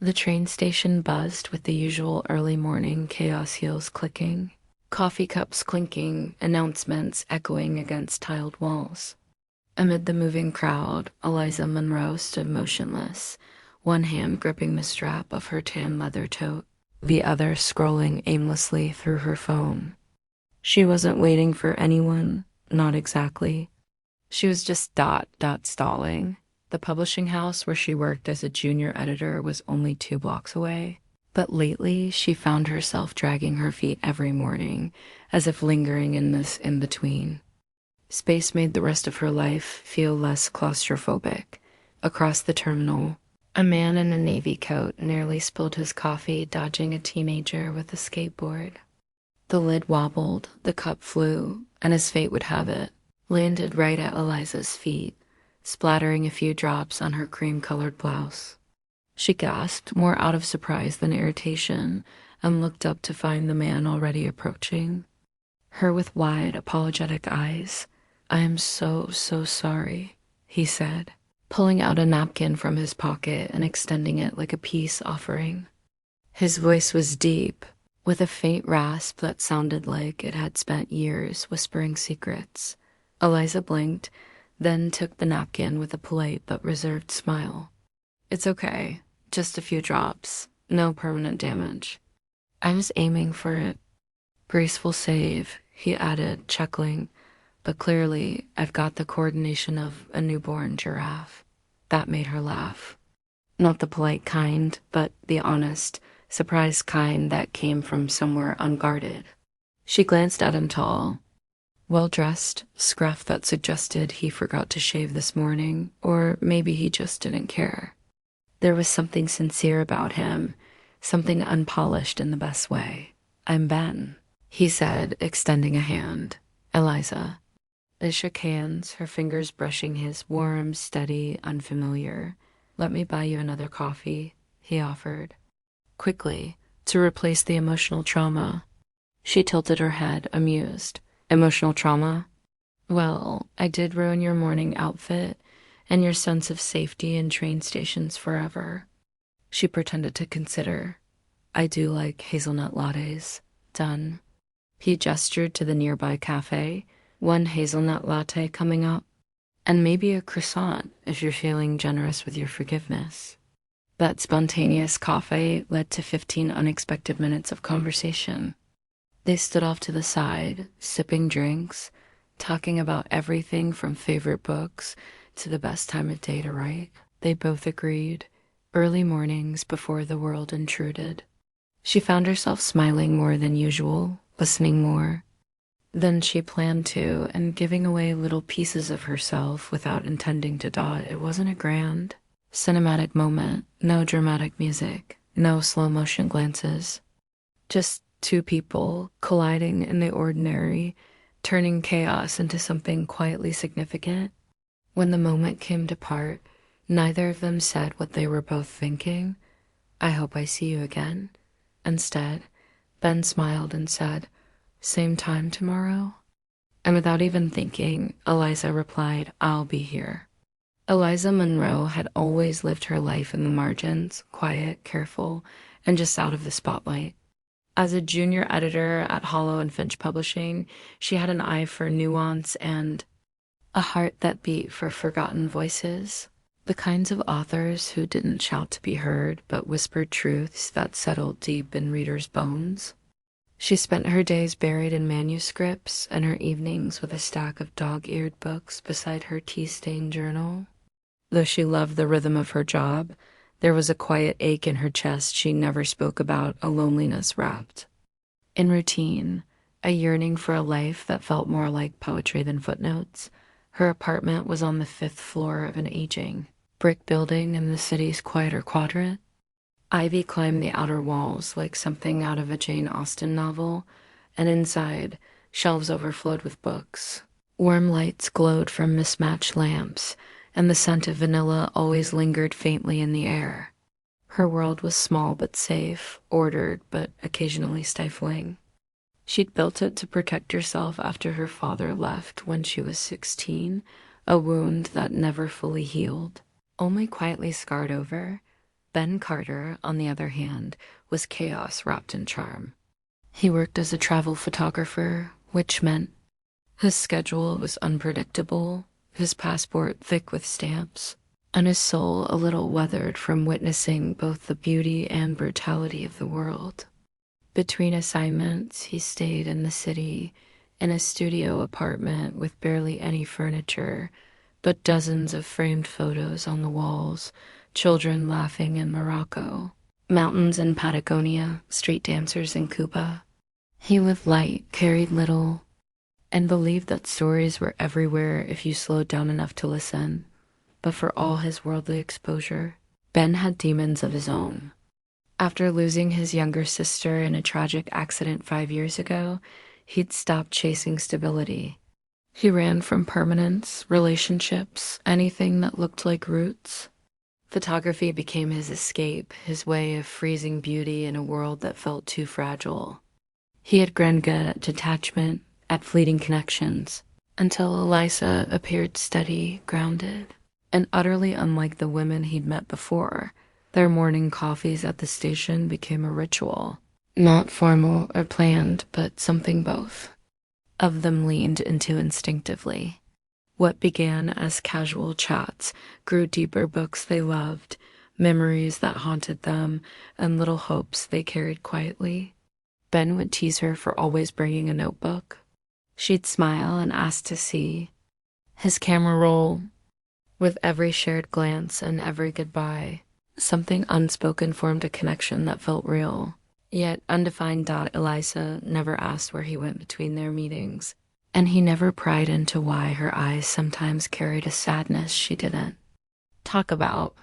The train station buzzed with the usual early morning chaos heels clicking, coffee cups clinking, announcements echoing against tiled walls. Amid the moving crowd, Eliza Munro stood motionless, one hand gripping the strap of her tan leather tote, the other scrolling aimlessly through her phone. She wasn't waiting for anyone, not exactly. She was just stalling. The publishing house where she worked as a junior editor was only 2 blocks away. But lately, she found herself dragging her feet every morning, as if lingering in this in-between. Space made the rest of her life feel less claustrophobic. Across the terminal, a man in a navy coat nearly spilled his coffee dodging a teenager with a skateboard. The lid wobbled, the cup flew, and as fate would have it, landed right at Eliza's feet, splattering a few drops on her cream-colored blouse. She gasped, more out of surprise than irritation, and looked up to find the man already approaching. Her with wide, apologetic eyes. "I am so, so sorry," he said, pulling out a napkin from his pocket and extending it like a peace offering. His voice was deep, with a faint rasp that sounded like it had spent years whispering secrets. Eliza blinked, then took the napkin with a polite but reserved smile. "It's okay. Just a few drops. No permanent damage." "I was aiming for it." "Graceful save," he added, chuckling. "But clearly, I've got the coordination of a newborn giraffe." That made her laugh. Not the polite kind, but the honest, surprised kind that came from somewhere unguarded. She glanced at him tall, well-dressed, scruff that suggested he forgot to shave this morning, or maybe he just didn't care. There was something sincere about him, something unpolished in the best way. "I'm Ben," he said, extending a hand. "Eliza." They shook hands, her fingers brushing his, warm, steady, unfamiliar. "Let me buy you another coffee," he offered. Quickly, to replace the emotional trauma. She tilted her head, amused. "Emotional trauma?" "Well, I did ruin your morning outfit and your sense of safety in train stations forever." She pretended to consider. "I do like hazelnut lattes." "Done." He gestured to the nearby cafe, one hazelnut latte coming up, "and maybe a croissant if you're feeling generous with your forgiveness." That spontaneous coffee led to 15 unexpected minutes of conversation. They stood off to the side, sipping drinks, talking about everything from favorite books to the best time of day to write. They both agreed. Early mornings before the world intruded. She found herself smiling more than usual, listening more than she planned to, and giving away little pieces of herself without intending to dot. It wasn't a grand, cinematic moment, no dramatic music, no slow-motion glances. Just two people colliding in the ordinary, turning chaos into something quietly significant. When the moment came to part, neither of them said what they were both thinking. "I hope I see you again." Instead, Ben smiled and said, "Same time tomorrow?" And without even thinking, Eliza replied, "I'll be here." Eliza Munro had always lived her life in the margins, quiet, careful, and just out of the spotlight. As a junior editor at Hollow and Finch Publishing, she had an eye for nuance and a heart that beat for forgotten voices, the kinds of authors who didn't shout to be heard but whispered truths that settled deep in readers' bones. She spent her days buried in manuscripts and her evenings with a stack of dog-eared books beside her tea-stained journal. Though she loved the rhythm of her job, there was a quiet ache in her chest she never spoke about, a loneliness wrapped in routine, a yearning for a life that felt more like poetry than footnotes. Her apartment was on the 5th floor of an aging brick building in the city's quieter quadrant. Ivy climbed the outer walls like something out of a Jane Austen novel, and inside, shelves overflowed with books. Warm lights glowed from mismatched lamps, and the scent of vanilla always lingered faintly in the air. Her world was small but safe, ordered but occasionally stifling. She'd built it to protect herself after her father left when she was 16, a wound that never fully healed, only quietly scarred over. Ben Carter, on the other hand, was chaos wrapped in charm. He worked as a travel photographer, which meant his schedule was unpredictable, his passport thick with stamps, and his soul a little weathered from witnessing both the beauty and brutality of the world. Between assignments, he stayed in the city in a studio apartment with barely any furniture, but dozens of framed photos on the walls, children laughing in Morocco, mountains in Patagonia, street dancers in Cuba. He lived light, carried little, and believed that stories were everywhere if you slowed down enough to listen. But for all his worldly exposure, Ben had demons of his own. After losing his younger sister in a tragic accident 5 years ago, he'd stopped chasing stability. He ran from permanence, relationships, anything that looked like roots. Photography became his escape, his way of freezing beauty in a world that felt too fragile. He had grown good at detachment, at fleeting connections, until Eliza appeared steady, grounded, and utterly unlike the women he'd met before. Their morning coffees at the station became a ritual. Not formal or planned, but something both of them leaned into instinctively. What began as casual chats grew deeper books they loved, memories that haunted them, and little hopes they carried quietly. Ben would tease her for always bringing a notebook. She'd smile and ask to see his camera roll. With every shared glance and every goodbye, something unspoken formed a connection that felt real. Yet undefined. Eliza never asked where he went between their meetings, and he never pried into why her eyes sometimes carried a sadness she didn't talk about.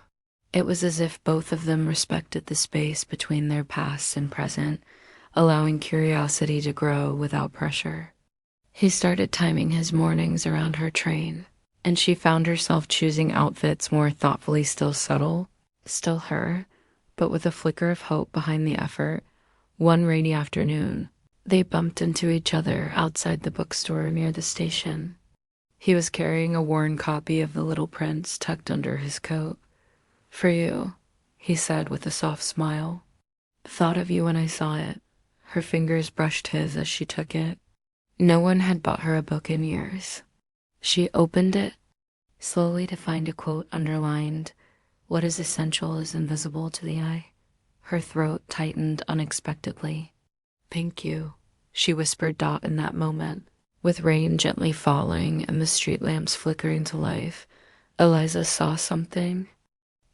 It was as if both of them respected the space between their past and present, allowing curiosity to grow without pressure. He started timing his mornings around her train, and she found herself choosing outfits more thoughtfully, still subtle, still her, but with a flicker of hope behind the effort. One rainy afternoon, they bumped into each other outside the bookstore near the station. He was carrying a worn copy of The Little Prince tucked under his coat. "For you," he said with a soft smile. "Thought of you when I saw it." Her fingers brushed his as she took it. No one had bought her a book in years. She opened it slowly to find a quote underlined, "What is essential is invisible to the eye." Her throat tightened unexpectedly. "Thank you," she whispered. In that moment, with rain gently falling and the street lamps flickering to life, Eliza saw something.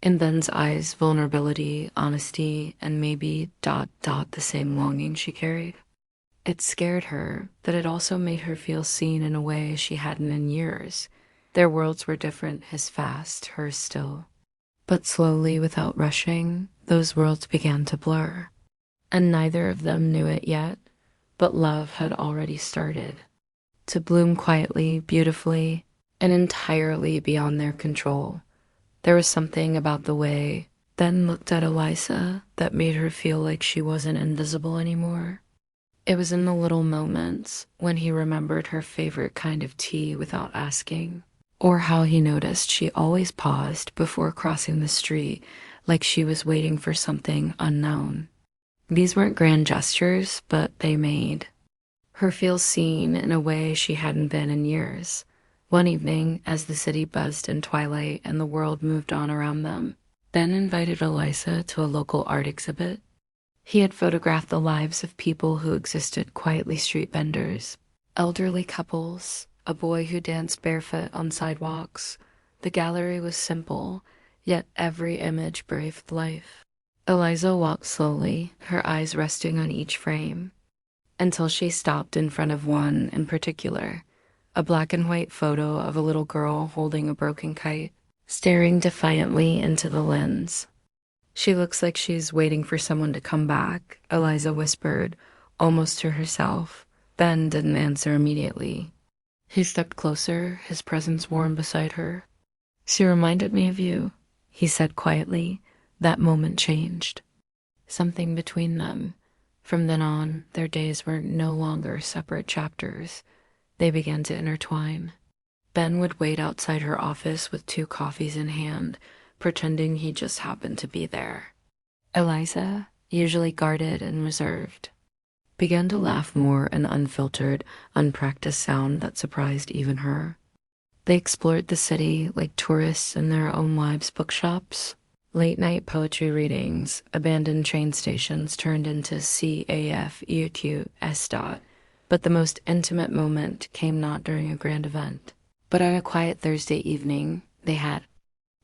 In Ben's eyes, vulnerability, honesty, and maybe ... the same longing she carried. It scared her, but it also made her feel seen in a way she hadn't in years. Their worlds were different, his fast, hers still. But slowly, without rushing, those worlds began to blur. And neither of them knew it yet, but love had already started. To bloom quietly, beautifully, and entirely beyond their control. There was something about the way Ben looked at Eliza that made her feel like she wasn't invisible anymore. It was in the little moments, when he remembered her favorite kind of tea without asking, or how he noticed she always paused before crossing the street like she was waiting for something unknown. These weren't grand gestures, but they made her feel seen in a way she hadn't been in years. One evening, as the city buzzed in twilight and the world moved on around them, Ben invited Eliza to a local art exhibit. He had photographed the lives of people who existed quietly: street vendors, elderly couples, a boy who danced barefoot on sidewalks. The gallery was simple, yet every image breathed life. Eliza walked slowly, her eyes resting on each frame, until she stopped in front of one in particular, a black and white photo of a little girl holding a broken kite, staring defiantly into the lens. "She looks like she's waiting for someone to come back," Eliza whispered, almost to herself. Ben didn't answer immediately. He stepped closer, his presence warm beside her. "She reminded me of you," he said quietly. That moment changed something between them. From then on, their days were no longer separate chapters. They began to intertwine. Ben would wait outside her office with 2 coffees in hand, pretending he just happened to be there. Eliza, usually guarded and reserved, began to laugh more an unfiltered, unpracticed sound that surprised even her. They explored the city like tourists in their own lives' bookshops. Late-night poetry readings, abandoned train stations turned into CAFEQS. But the most intimate moment came not during a grand event, but on a quiet Thursday evening they had.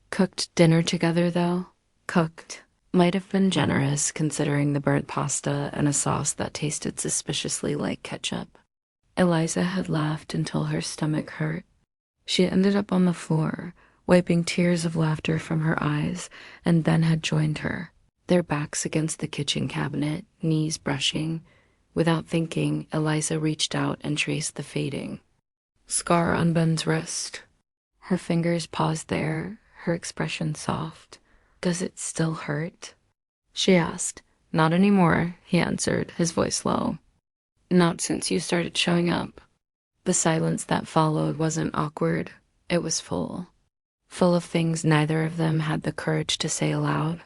Cooked dinner together, though. Cooked might have been generous considering the burnt pasta and a sauce that tasted suspiciously like ketchup. Eliza had laughed until her stomach hurt. She ended up on the floor, wiping tears of laughter from her eyes, and Ben had joined her, their backs against the kitchen cabinet, knees brushing. Without thinking, Eliza reached out and traced the fading scar on Ben's wrist. Her fingers paused there, her expression soft. "Does it still hurt?" she asked. "Not anymore," he answered, his voice low. "Not since you started showing up." The silence that followed wasn't awkward. It was full. Full of things neither of them had the courage to say aloud.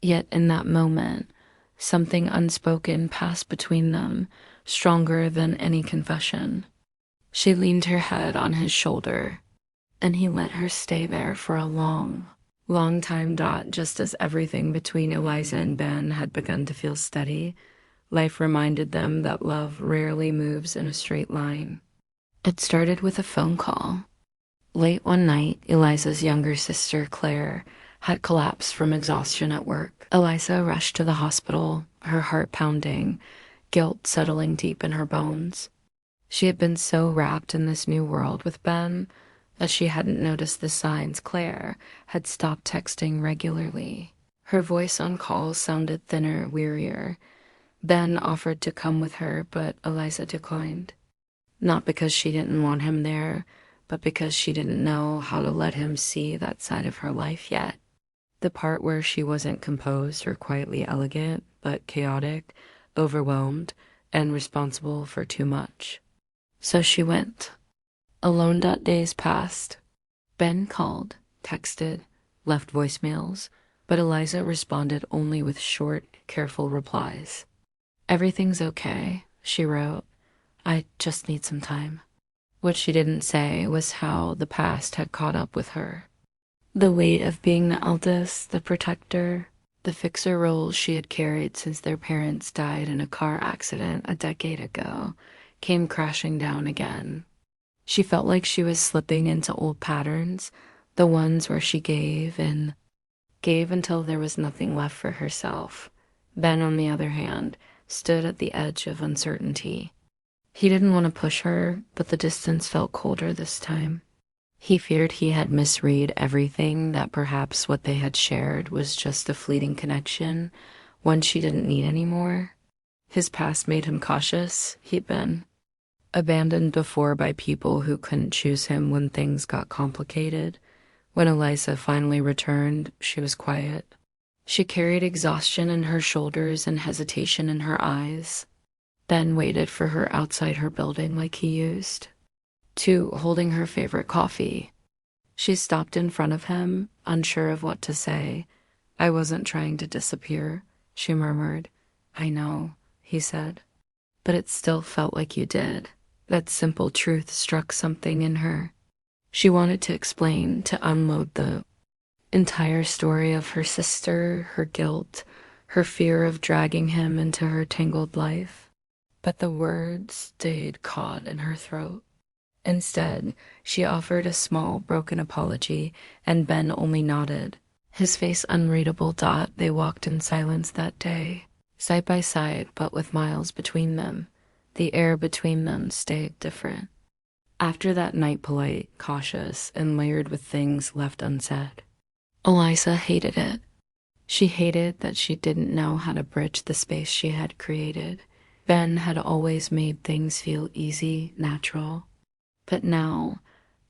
Yet in that moment, something unspoken passed between them, stronger than any confession. She leaned her head on his shoulder, and he let her stay there for a long time. Just as everything between Eliza and Ben had begun to feel steady, life reminded them that love rarely moves in a straight line. It started with a phone call. Late one night, Eliza's younger sister, Claire, had collapsed from exhaustion at work. Eliza rushed to the hospital, her heart pounding, guilt settling deep in her bones. She had been so wrapped in this new world with Ben that she hadn't noticed the signs. Claire had stopped texting regularly. Her voice on calls sounded thinner, wearier. Ben offered to come with her, but Eliza declined. Not because she didn't want him there, but because she didn't know how to let him see that side of her life yet. The part where she wasn't composed or quietly elegant, but chaotic, overwhelmed, and responsible for too much. So she went. Alone. Days passed. Ben called, texted, left voicemails, but Eliza responded only with short, careful replies. "Everything's okay," she wrote. "I just need some time." What she didn't say was how the past had caught up with her. The weight of being the eldest, the protector, the fixer roles she had carried since their parents died in a car accident a decade ago came crashing down again. She felt like she was slipping into old patterns, the ones where she gave until there was nothing left for herself. Ben, on the other hand, stood at the edge of uncertainty. He didn't want to push her, but the distance felt colder this time. He feared he had misread everything, that perhaps what they had shared was just a fleeting connection, one she didn't need anymore. His past made him cautious. He'd been abandoned before by people who couldn't choose him when things got complicated. When Eliza finally returned, she was quiet. She carried exhaustion in her shoulders and hesitation in her eyes. Ben waited for her outside her building like he used to, holding her favorite coffee. She stopped in front of him, unsure of what to say. "I wasn't trying to disappear," she murmured. "I know," he said. "But it still felt like you did." That simple truth struck something in her. She wanted to explain, to unload the entire story of her sister, her guilt, her fear of dragging him into her tangled life. But the words stayed caught in her throat. Instead, she offered a small, broken apology, and Ben only nodded, his face unreadable. They walked in silence that day, side by side, but with miles between them. The air between them stayed different. After that night, polite, cautious, and layered with things left unsaid. Eliza hated it. She hated that she didn't know how to bridge the space she had created. Ben had always made things feel easy, natural. But now,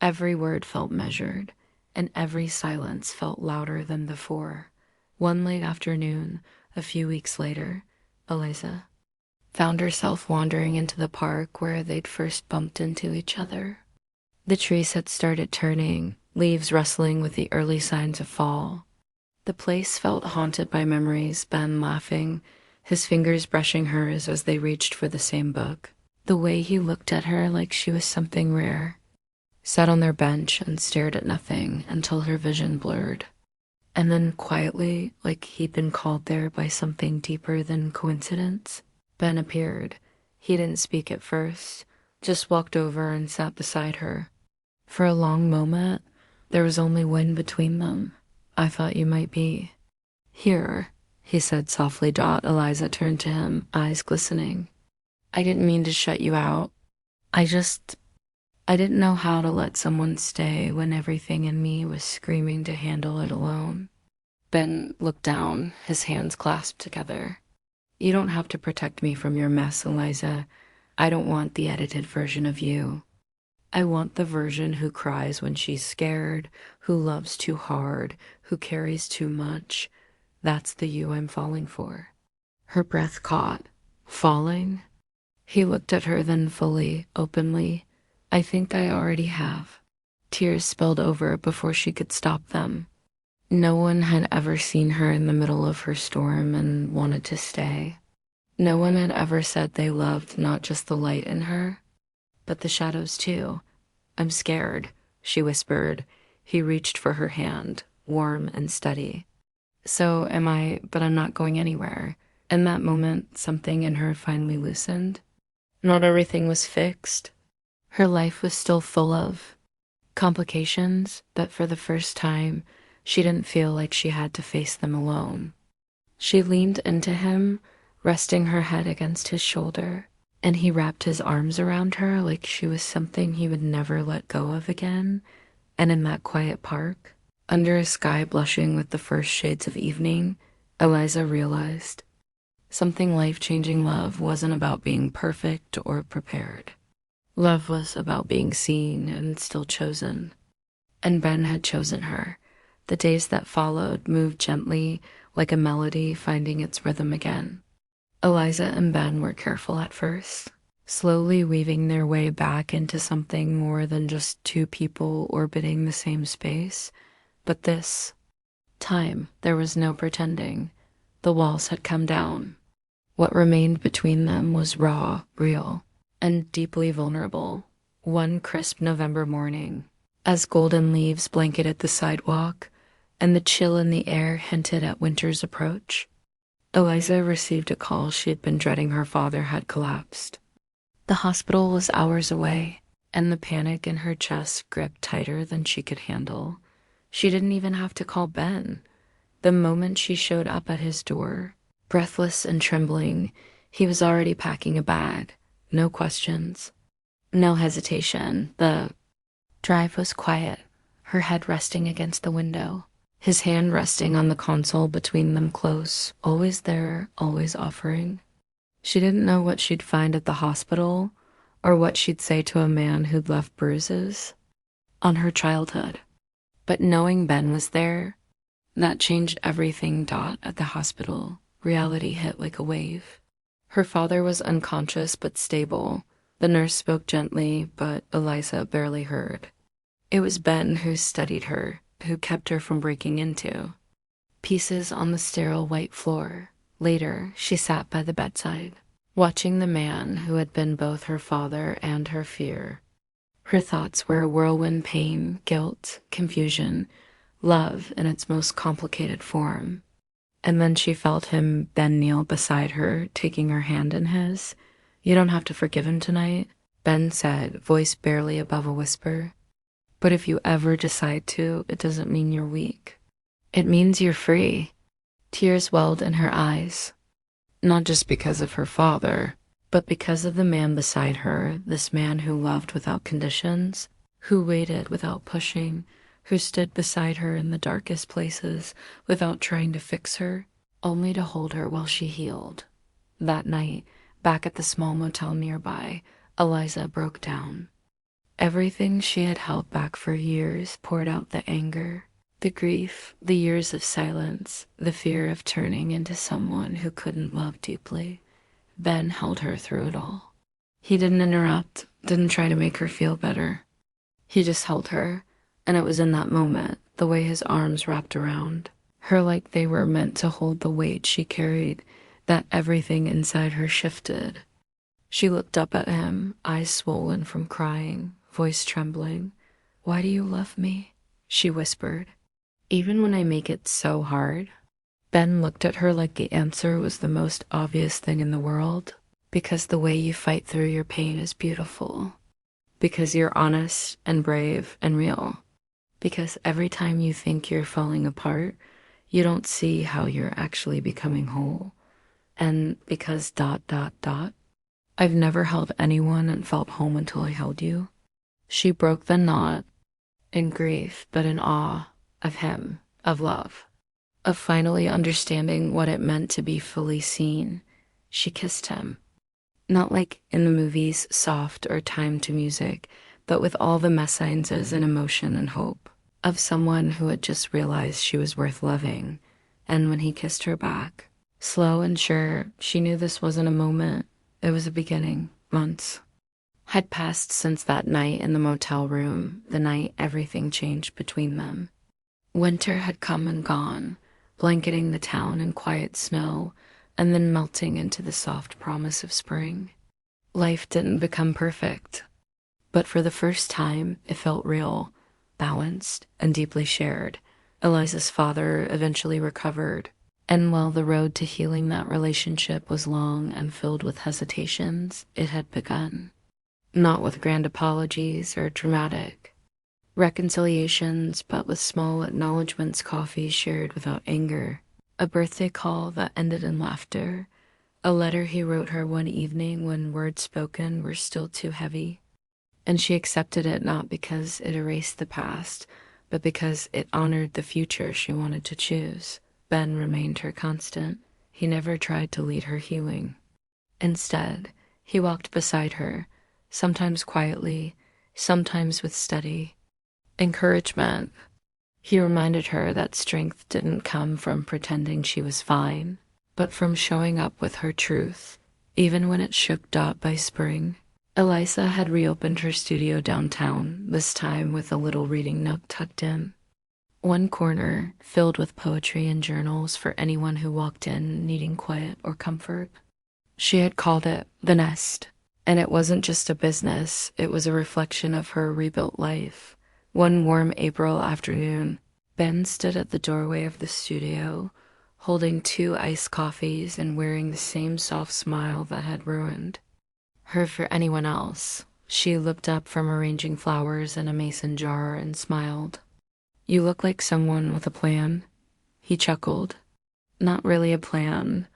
every word felt measured, and every silence felt louder than before. One late afternoon, a few weeks later, Eliza found herself wandering into the park where they'd first bumped into each other. The trees had started turning, leaves rustling with the early signs of fall. The place felt haunted by memories, Ben laughing, his fingers brushing hers as they reached for the same book. The way he looked at her like she was something rare. Sat on their bench and stared at nothing until her vision blurred. And then quietly, like he'd been called there by something deeper than coincidence, Ben appeared. He didn't speak at first, just walked over and sat beside her. For a long moment, there was only wind between them. I thought you might be. Here, he said softly. Eliza turned to him, eyes glistening. I didn't mean to shut you out. I didn't know how to let someone stay when everything in me was screaming to handle it alone. Ben looked down, his hands clasped together. You don't have to protect me from your mess, Eliza. I don't want the edited version of you. I want the version who cries when she's scared, who loves too hard, who carries too much. That's the you I'm falling for. Her breath caught. Falling? He looked at her then fully, openly. I think I already have. Tears spilled over before she could stop them. No one had ever seen her in the middle of her storm and wanted to stay. No one had ever said they loved not just the light in her, but the shadows too. I'm scared, she whispered. He reached for her hand, warm and steady. So am I, but I'm not going anywhere. In that moment, something in her finally loosened. Not everything was fixed. Her life was still full of complications, but for the first time, she didn't feel like she had to face them alone. She leaned into him, resting her head against his shoulder, and he wrapped his arms around her like she was something he would never let go of again. And in that quiet park, under a sky blushing with the first shades of evening, Eliza realized something life-changing. Love wasn't about being perfect or prepared. Love was about being seen and still chosen. And Ben had chosen her. The days that followed moved gently, like a melody finding its rhythm again. Eliza and Ben were careful at first, slowly weaving their way back into something more than just two people orbiting the same space. But this time, there was no pretending. The walls had come down. What remained between them was raw, real, and deeply vulnerable. One crisp November morning, as golden leaves blanketed the sidewalk and the chill in the air hinted at winter's approach, Eliza received a call she had been dreading. Her father had collapsed. The hospital was hours away, and the panic in her chest gripped tighter than she could handle. She didn't even have to call Ben. The moment she showed up at his door, breathless and trembling, he was already packing a bag. No questions. No hesitation. The drive was quiet, her head resting against the window, his hand resting on the console between them, close, always there, always offering. She didn't know what she'd find at the hospital or what she'd say to a man who'd left bruises on her childhood. But knowing Ben was there, that changed everything. At the hospital, reality hit like a wave. Her father was unconscious but stable. The nurse spoke gently, but Eliza barely heard. It was Ben who studied her, who kept her from breaking into pieces on the sterile white floor. Later, she sat by the bedside, watching the man who had been both her father and her fear. Her thoughts were a whirlwind: pain, guilt, confusion, love in its most complicated form. And then she felt him bend kneel beside her, taking her hand in his. You don't have to forgive him tonight, Ben said, voice barely above a whisper. But if you ever decide to, it doesn't mean you're weak. It means you're free. Tears welled in her eyes, not just because of her father, but because of the man beside her, this man who loved without conditions, who waited without pushing, who stood beside her in the darkest places without trying to fix her, only to hold her while she healed. That night, back at the small motel nearby, Eliza broke down. Everything she had held back for years poured out: the anger, the grief, the years of silence, the fear of turning into someone who couldn't love deeply. Ben held her through it all. He didn't interrupt, didn't try to make her feel better. He just held her, and it was in that moment, the way his arms wrapped around, her like they were meant to hold the weight she carried, that everything inside her shifted. She looked up at him, eyes swollen from crying, voice trembling. "Why do you love me?" she whispered. "Even when I make it so hard?" Ben looked at her like the answer was the most obvious thing in the world. "Because the way you fight through your pain is beautiful. Because you're honest and brave and real. Because every time you think you're falling apart, you don't see how you're actually becoming whole. And because ... I've never held anyone and felt home until I held you." She broke the knot, in grief, but in awe of him, of love, of finally understanding what it meant to be fully seen. She kissed him. Not like in the movies, soft or timed to music, but with all the messiances and emotion and hope of someone who had just realized she was worth loving. And when he kissed her back, slow and sure, she knew this wasn't a moment. It was a beginning. Months had passed since that night in the motel room, the night everything changed between them. Winter had come and gone, blanketing the town in quiet snow, and then melting into the soft promise of spring. Life didn't become perfect, but for the first time, it felt real, balanced, and deeply shared. Eliza's father eventually recovered, and while the road to healing that relationship was long and filled with hesitations, it had begun. Not with grand apologies or dramatic reconciliations, but with small acknowledgements, coffee shared without anger, a birthday call that ended in laughter, a letter he wrote her one evening when words spoken were still too heavy. And she accepted it not because it erased the past, but because it honored the future she wanted to choose. Ben remained her constant. He never tried to lead her healing. Instead, he walked beside her, sometimes quietly, sometimes with steady encouragement. He reminded her that strength didn't come from pretending she was fine, but from showing up with her truth, even when it shook Dot by spring. Eliza had reopened her studio downtown, this time with a little reading nook tucked in. One corner filled with poetry and journals for anyone who walked in needing quiet or comfort. She had called it The Nest, and it wasn't just a business, it was a reflection of her rebuilt life. One warm April afternoon, Ben stood at the doorway of the studio, holding 2 iced coffees and wearing the same soft smile that had ruined her for anyone else. She looked up from arranging flowers in a mason jar and smiled. "You look like someone with a plan." He chuckled. "Not really a plan,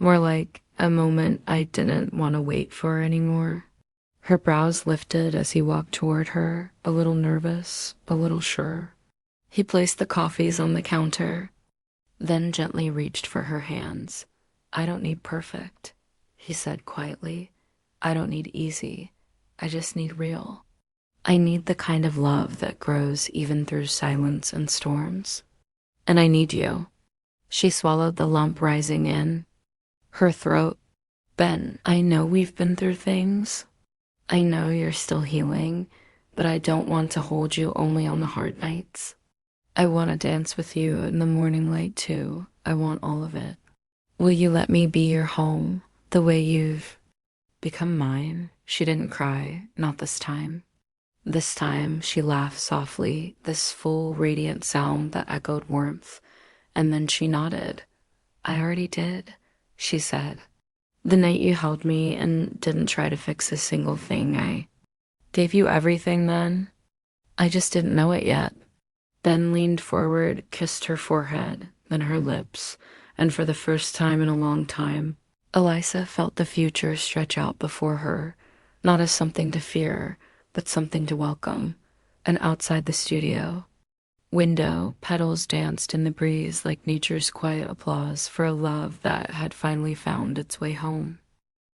more like a moment I didn't want to wait for anymore." Her brows lifted as he walked toward her, a little nervous, a little sure. He placed the coffees on the counter, then gently reached for her hands. "I don't need perfect," he said quietly. "I don't need easy. I just need real. I need the kind of love that grows even through silence and storms. And I need you." She swallowed the lump rising in her throat. "Ben, I know we've been through things. I know you're still healing, but I don't want to hold you only on the hard nights. I want to dance with you in the morning light too. I want all of it. Will you let me be your home, the way you've become mine?" She didn't cry, not this time. This time she laughed softly, this full, radiant sound that echoed warmth, and then she nodded. "I already did," she said. "The night you held me and didn't try to fix a single thing, I gave you everything then. I just didn't know it yet." Ben leaned forward, kissed her forehead, then her lips, and for the first time in a long time, Eliza felt the future stretch out before her, not as something to fear, but something to welcome. And outside the studio window, petals danced in the breeze like nature's quiet applause for a love that had finally found its way home.